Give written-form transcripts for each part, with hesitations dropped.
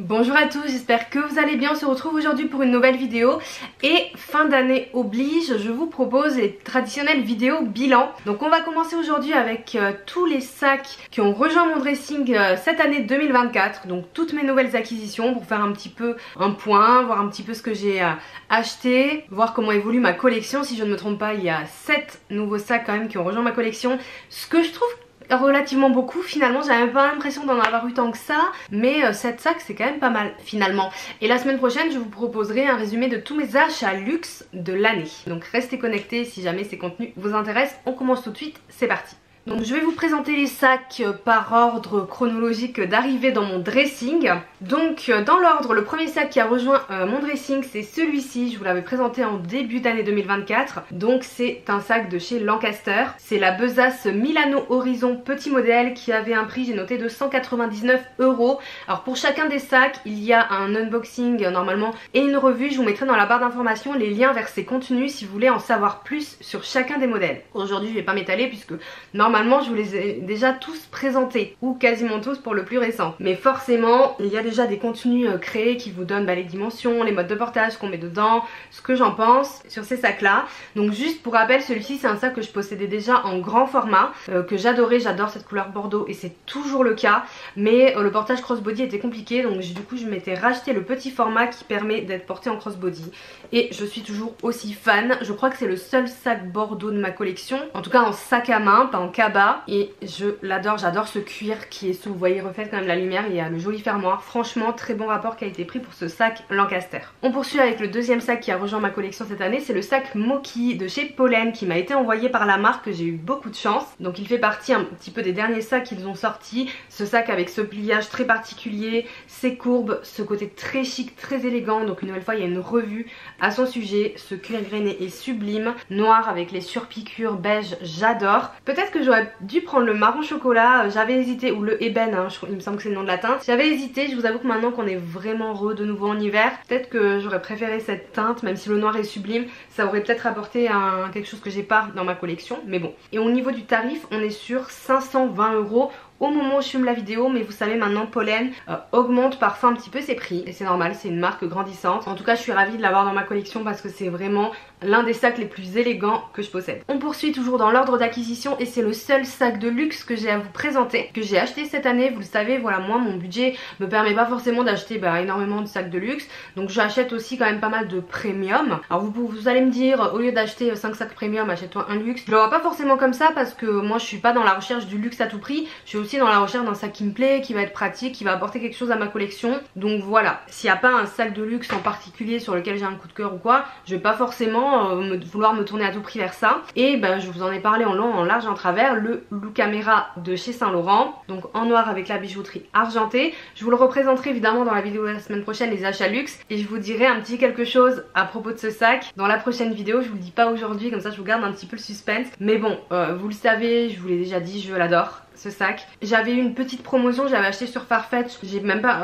Bonjour à tous, j'espère que vous allez bien. On se retrouve aujourd'hui pour une nouvelle vidéo et fin d'année oblige, je vous propose les traditionnelles vidéos bilan. Donc on va commencer aujourd'hui avec tous les sacs qui ont rejoint mon dressing cette année 2024. Donc toutes mes nouvelles acquisitions pour faire un petit peu un point, voir un petit peu ce que j'ai acheté, voir comment évolue ma collection. Si je ne me trompe pas, il y a 7 nouveaux sacs quand même qui ont rejoint ma collection. Ce que je trouve relativement beaucoup, finalement j'avais même pas l'impression d'en avoir eu tant que ça, mais 7 sacs c'est quand même pas mal finalement. Et la semaine prochaine je vous proposerai un résumé de tous mes achats luxe de l'année. Donc restez connectés si jamais ces contenus vous intéressent. On commence tout de suite, c'est parti. Donc je vais vous présenter les sacs par ordre chronologique d'arrivée dans mon dressing. Donc dans l'ordre, le premier sac qui a rejoint mon dressing c'est celui-ci. Je vous l'avais présenté en début d'année 2024. Donc c'est un sac de chez Lancaster. C'est la besace Milano Horizon petit modèle qui avait un prix, j'ai noté, de 199 €. Alors pour chacun des sacs il y a un unboxing normalement et une revue. Je vous mettrai dans la barre d'informations les liens vers ces contenus si vous voulez en savoir plus sur chacun des modèles. Aujourd'hui je vais pas m'étaler puisque normalement je vous les ai déjà tous présentés, ou quasiment tous pour le plus récent. Mais forcément il y a déjà des contenus créés qui vous donnent les dimensions, les modes de portage qu'on met dedans, ce que j'en pense sur ces sacs là. Donc juste pour rappel, celui-ci c'est un sac que je possédais déjà en grand format, que j'adorais, j'adore cette couleur bordeaux et c'est toujours le cas. Mais le portage crossbody était compliqué, donc du coup je m'étais racheté le petit format qui permet d'être porté en crossbody. Et je suis toujours aussi fan, je crois que c'est le seul sac bordeaux de ma collection, en tout cas en sac à main, pas en cabas. Et je l'adore, j'adore ce cuir qui est sous, vous voyez, il reflète quand même la lumière, il y a le joli fermoir. Franchement très bon rapport qualité-prix pour ce sac Lancaster. On poursuit avec le deuxième sac qui a rejoint ma collection cette année, c'est le sac Moki de chez Pollen qui m'a été envoyé par la marque, j'ai eu beaucoup de chance. Donc il fait partie un petit peu des derniers sacs qu'ils ont sortis. Ce sac avec ce pliage très particulier, ses courbes, ce côté très chic, très élégant. Donc une nouvelle fois il y a une revue à son sujet. Ce cuir grainé est sublime, noir avec les surpiqûres beige, j'adore. Peut-être que j'aurais dû prendre le marron chocolat, j'avais hésité, ou le ébène, hein, il me semble que c'est le nom de la teinte. J'avais hésité, je vous avoue que maintenant qu'on est vraiment de nouveau en hiver, peut-être que j'aurais préféré cette teinte, même si le noir est sublime, ça aurait peut-être apporté quelque chose que j'ai pas dans ma collection, mais bon. Et au niveau du tarif, on est sur 520 € au moment où je filme la vidéo, mais vous savez maintenant Pollen augmente parfois un petit peu ses prix et c'est normal, c'est une marque grandissante. En tout cas je suis ravie de l'avoir dans ma collection parce que c'est vraiment l'un des sacs les plus élégants que je possède. On poursuit toujours dans l'ordre d'acquisition et c'est le seul sac de luxe que j'ai à vous présenter, que j'ai acheté cette année. Vous le savez, voilà, moi mon budget me permet pas forcément d'acheter énormément de sacs de luxe, donc j'achète aussi quand même pas mal de premium. Alors vous allez me dire, au lieu d'acheter 5 sacs premium, achète-toi un luxe. Je le vois pas forcément comme ça parce que moi je suis pas dans la recherche du luxe à tout prix, je suis aussi dans la recherche d'un sac qui me plaît, qui va être pratique, qui va apporter quelque chose à ma collection. Donc voilà, s'il n'y a pas un sac de luxe en particulier sur lequel j'ai un coup de cœur ou quoi, je vais pas forcément vouloir me tourner à tout prix vers ça. Et je vous en ai parlé en long, en large, en travers, le Lucamera de chez Saint Laurent, donc en noir avec la bijouterie argentée. Je vous le représenterai évidemment dans la vidéo de la semaine prochaine, les achats luxe, et je vous dirai un petit quelque chose à propos de ce sac dans la prochaine vidéo. Je vous le dis pas aujourd'hui, comme ça je vous garde un petit peu le suspense. Mais bon, vous le savez, je vous l'ai déjà dit, je l'adore ce sac. J'avais eu une petite promotion, j'avais acheté sur Farfetch, j'ai même pas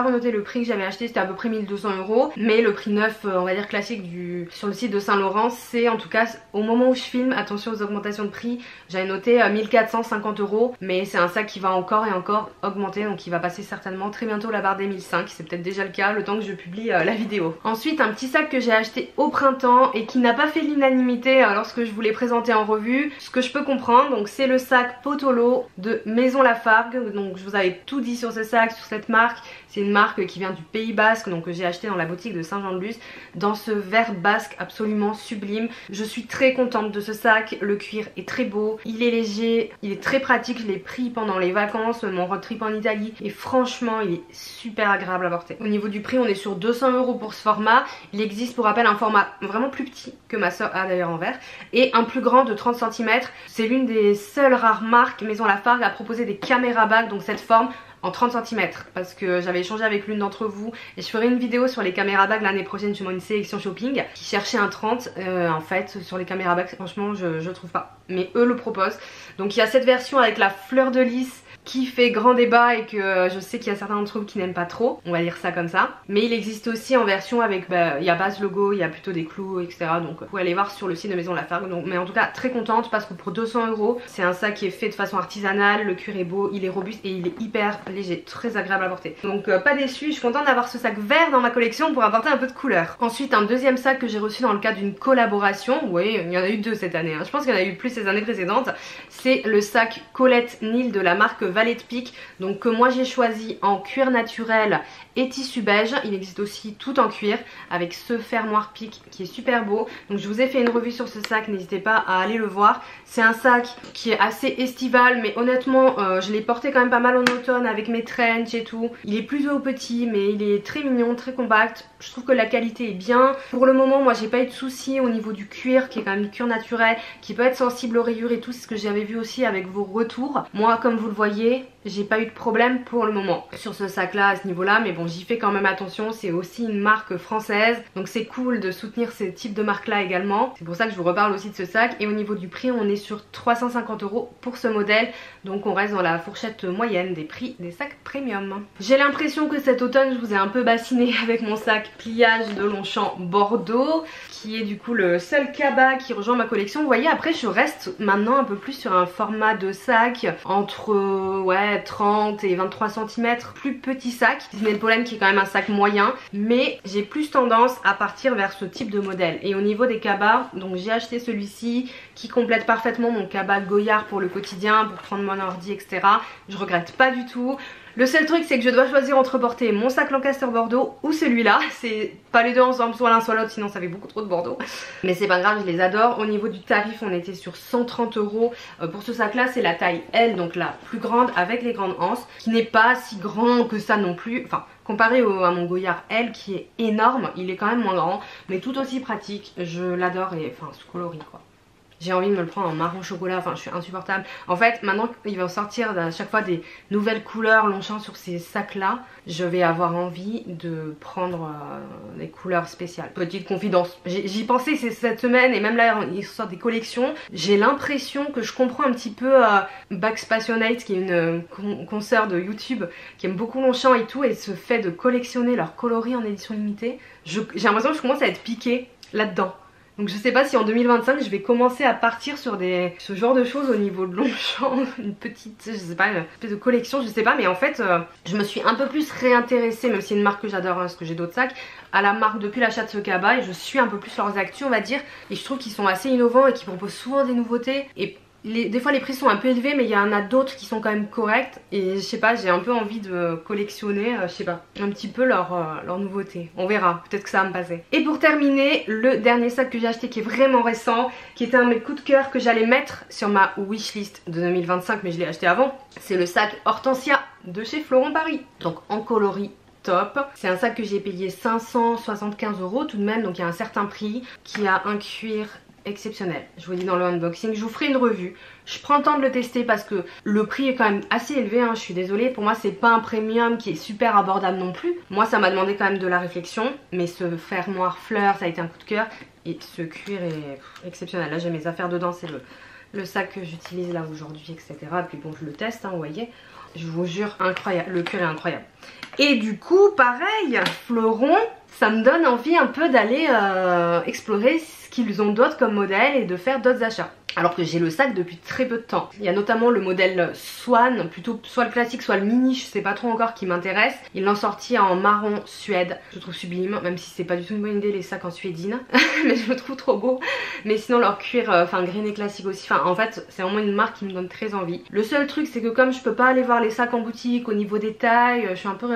renoté le prix que j'avais acheté, c'était à peu près 1200 €, mais le prix neuf, on va dire classique sur le site de Saint Laurent, c'est en tout cas au moment où je filme, attention aux augmentations de prix, j'avais noté 1450 €, mais c'est un sac qui va encore et encore augmenter, donc il va passer certainement très bientôt la barre des 1500, c'est peut-être déjà le cas le temps que je publie la vidéo. Ensuite un petit sac que j'ai acheté au printemps et qui n'a pas fait l'unanimité lorsque je vous l'ai présenté en revue, ce que je peux comprendre. Donc c'est le sac Potolo de Maison Lafargue. Donc je vous avais tout dit sur ce sac, sur cette marque. C'est une marque qui vient du Pays Basque, donc que j'ai acheté dans la boutique de Saint-Jean-de-Luz, dans ce vert basque absolument sublime. Je suis très contente de ce sac, le cuir est très beau, il est léger, il est très pratique, je l'ai pris pendant les vacances, mon road trip en Italie, et franchement il est super agréable à porter. Au niveau du prix on est sur 200 € pour ce format. Il existe pour rappel un format vraiment plus petit que ma soeur a d'ailleurs en vert, et un plus grand de 30 cm. C'est l'une des seules rares marques Maison Lafargue à proposer des caméras bags, donc cette forme en 30 cm, parce que j'avais échangé avec l'une d'entre vous et je ferai une vidéo sur les caméras bags l'année prochaine, justement une sélection shopping qui cherchait un 30. En fait sur les caméras bags franchement je trouve pas, mais eux le proposent. Donc il y a cette version avec la fleur de lys qui fait grand débat et que je sais qu'il y a certains d'entre vous qui n'aiment pas trop, on va dire ça comme ça. Mais il existe aussi en version avec, il y a pas ce logo, il y a plutôt des clous, etc. Donc vous pouvez aller voir sur le site de Maison Lafargue. Donc, mais en tout cas très contente parce que pour 200 €, c'est un sac qui est fait de façon artisanale, le cuir est beau, il est robuste et il est hyper léger, très agréable à porter. Donc pas déçue, je suis contente d'avoir ce sac vert dans ma collection pour apporter un peu de couleur. Ensuite un deuxième sac que j'ai reçu dans le cadre d'une collaboration, oui il y en a eu 2 cette année, hein. Je pense qu'il y en a eu plus ces années précédentes. C'est le sac Colette Nil de la marque Valet de Pique, donc que moi j'ai choisi en cuir naturel et tissu beige. Il existe aussi tout en cuir avec ce fermoir pique qui est super beau. Donc je vous ai fait une revue sur ce sac, n'hésitez pas à aller le voir. C'est un sac qui est assez estival, mais honnêtement je l'ai porté quand même pas mal en automne avec mes trench et tout. Il est plutôt petit mais il est très mignon, très compact. Je trouve que la qualité est bien. Pour le moment moi j'ai pas eu de soucis au niveau du cuir qui est quand même du cuir naturel, qui peut être sensible aux rayures et tout. C'est ce que j'avais vu aussi avec vos retours. Moi comme vous le voyez j'ai pas eu de problème pour le moment sur ce sac là à ce niveau là, mais bon j'y fais quand même attention, c'est aussi une marque française donc c'est cool de soutenir ce type de marque là également. C'est pour ça que je vous reparle aussi de ce sac. Et au niveau du prix on est sur 350 € pour ce modèle, donc on reste dans la fourchette moyenne des prix des sacs premium. J'ai l'impression que cet automne je vous ai un peu bassiné avec mon sac pliage de Longchamp Bordeaux, qui est du coup le seul cabas qui rejoint ma collection. Vous voyez, après je reste maintenant un peu plus sur un format de sac entre 30 et 23 cm, plus petit sac. Disney Pollen qui est quand même un sac moyen, mais j'ai plus tendance à partir vers ce type de modèle. Et au niveau des cabas, donc j'ai acheté celui-ci qui complète parfaitement mon cabas Goyard pour le quotidien, pour prendre mon ordi, etc. Je regrette pas du tout. Le seul truc c'est que je dois choisir entre porter mon sac Lancaster Bordeaux ou celui-là. C'est pas les deux ensemble, soit l'un soit l'autre, sinon ça fait beaucoup trop de Bordeaux. Mais c'est pas grave, je les adore. Au niveau du tarif on était sur 130 €. Pour ce sac là c'est la taille L, donc la plus grande avec les grandes anses, qui n'est pas si grand que ça non plus. Enfin comparé à mon Goyard L qui est énorme, il est quand même moins grand, mais tout aussi pratique. Je l'adore et enfin ce coloris quoi. J'ai envie de me le prendre en marron chocolat, enfin je suis insupportable. En fait maintenant il va sortir à chaque fois des nouvelles couleurs Longchamp sur ces sacs là, je vais avoir envie de prendre des couleurs spéciales. Petite confidence, j'y pensais cette semaine et même là il sort des collections. J'ai l'impression que je comprends un petit peu Bax Passionate qui est une consoeur de YouTube qui aime beaucoup Longchamp et tout, et ce fait de collectionner leurs coloris en édition limitée. J'ai l'impression que je commence à être piquée là-dedans. Donc je sais pas si en 2025 je vais commencer à partir sur ce genre de choses au niveau de Longchamp, une petite, je sais pas, une espèce de collection, je sais pas, mais en fait je me suis un peu plus réintéressée, même si c'est une marque que j'adore, hein, parce que j'ai d'autres sacs, à la marque depuis l'achat de ce cabas, et je suis un peu plus leurs actus on va dire, et je trouve qu'ils sont assez innovants et qu'ils proposent souvent des nouveautés, et des fois les prix sont un peu élevés mais il y en a d'autres qui sont quand même corrects, et je sais pas, j'ai un peu envie de collectionner, je sais pas, un petit peu leurs nouveautés. On verra, peut-être que ça va me passer. Et pour terminer, le dernier sac que j'ai acheté qui est vraiment récent, qui était un de mes coups de cœur que j'allais mettre sur ma wishlist de 2025 mais je l'ai acheté avant, c'est le sac Hortensia de chez Florent Paris, donc en coloris top. C'est un sac que j'ai payé 575 € tout de même, donc il y a un certain prix, qui a un cuir exceptionnel. Je vous dis dans le unboxing, je vous ferai une revue. Je prends le temps de le tester parce que le prix est quand même assez élevé, hein, je suis désolée. Pour moi c'est pas un premium qui est super abordable non plus. Moi ça m'a demandé quand même de la réflexion, mais ce fermoir fleur ça a été un coup de cœur, et ce cuir est exceptionnel. Là j'ai mes affaires dedans, c'est le sac que j'utilise là aujourd'hui, etc. Puis bon je le teste, hein, vous voyez. Je vous jure, incroyable, le cuir est incroyable. Et du coup pareil, Fleuron, ça me donne envie un peu d'aller explorer ce qu'ils ont d'autres comme modèle et de faire d'autres achats. Alors que j'ai le sac depuis très peu de temps. Il y a notamment le modèle Swan, plutôt soit le classique soit le mini, je sais pas trop encore, qui m'intéresse. Ils l'ont sorti en marron suède, je le trouve sublime, même si c'est pas du tout une bonne idée les sacs en suédine. Mais je le trouve trop beau. Mais sinon leur cuir, enfin grainé classique aussi, enfin en fait c'est vraiment une marque qui me donne très envie. Le seul truc c'est que comme je peux pas aller voir les sacs en boutique au niveau des tailles, je suis un peu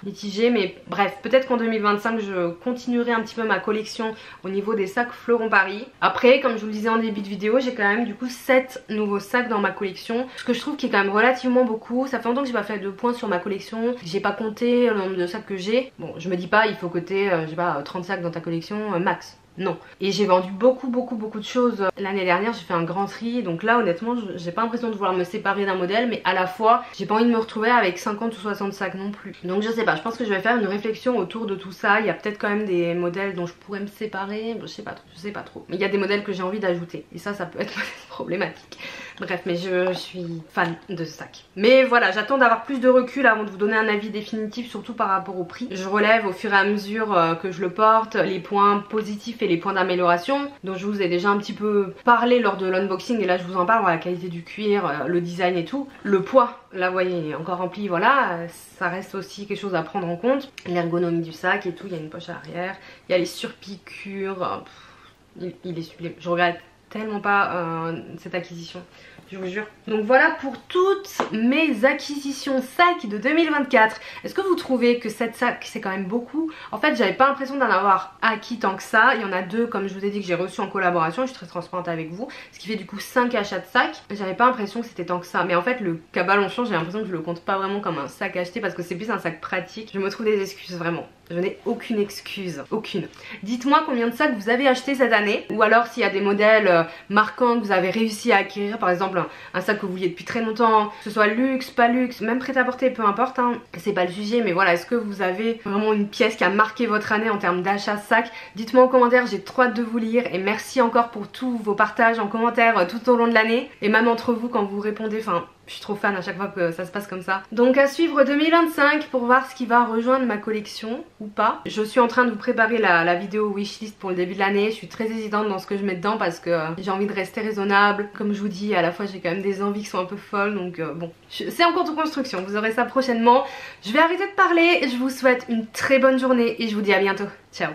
mitigée, mais bref, peut-être qu'en 2025 je continuerai un petit peu ma collection au niveau des sacs Fleuron Paris. Après comme je vous le disais en début de vidéo, j'ai quand même du coup 7 nouveaux sacs dans ma collection, ce que je trouve qui est quand même relativement beaucoup. Ça fait longtemps que j'ai pas fait de points sur ma collection, j'ai pas compté le nombre de sacs que j'ai. Bon je me dis pas il faut que t'aies je sais pas 30 sacs dans ta collection max. Non. Et j'ai vendu beaucoup de choses l'année dernière, j'ai fait un grand tri, donc là honnêtement j'ai pas l'impression de vouloir me séparer d'un modèle, mais à la fois j'ai pas envie de me retrouver avec 50 ou 60 sacs non plus. Donc je sais pas, je pense que je vais faire une réflexion autour de tout ça. Il y a peut-être quand même des modèles dont je pourrais me séparer, je sais pas trop, mais il y a des modèles que j'ai envie d'ajouter et ça peut être problématique. Bref, mais je suis fan de ce sac. Mais voilà, j'attends d'avoir plus de recul avant de vous donner un avis définitif, surtout par rapport au prix. Je relève au fur et à mesure que je le porte les points positifs et les points d'amélioration dont je vous ai déjà un petit peu parlé lors de l'unboxing, et là je vous en parle, la qualité du cuir, le design et tout. Le poids, là vous voyez, il est encore rempli, voilà, ça reste aussi quelque chose à prendre en compte. L'ergonomie du sac et tout, il y a une poche à l'arrière, il y a les surpiqûres, il est sublime. Je regrette tellement pas cette acquisition, je vous jure. Donc voilà pour toutes mes acquisitions sac de 2024. Est-ce que vous trouvez que cette sac c'est quand même beaucoup? En fait j'avais pas l'impression d'en avoir acquis tant que ça. Il y en a 2 comme je vous ai dit que j'ai reçu en collaboration, je suis très transparente avec vous, ce qui fait du coup 5 achats de sac. J'avais pas l'impression que c'était tant que ça, mais en fait le cabal en change, j'ai l'impression que je le compte pas vraiment comme un sac acheté parce que c'est plus un sac pratique. Je me trouve des excuses vraiment. Je n'ai aucune excuse, aucune. Dites-moi combien de sacs vous avez acheté cette année, ou alors s'il y a des modèles marquants que vous avez réussi à acquérir, par exemple un sac que vous vouliez depuis très longtemps, que ce soit luxe, pas luxe, même prêt à porter, peu importe, hein. C'est pas le sujet, mais voilà, est-ce que vous avez vraiment une pièce qui a marqué votre année en termes d'achat sac? Dites-moi en commentaire, j'ai trop hâte de vous lire, et merci encore pour tous vos partages en commentaire tout au long de l'année, et même entre vous quand vous répondez, enfin... Je suis trop fan à chaque fois que ça se passe comme ça. Donc à suivre 2025 pour voir ce qui va rejoindre ma collection ou pas. Je suis en train de vous préparer la vidéo wishlist pour le début de l'année. Je suis très hésitante dans ce que je mets dedans parce que j'ai envie de rester raisonnable. Comme je vous dis, à la fois j'ai quand même des envies qui sont un peu folles. Donc bon, c'est en cours de construction. Vous aurez ça prochainement. Je vais arrêter de parler. Je vous souhaite une très bonne journée et je vous dis à bientôt. Ciao.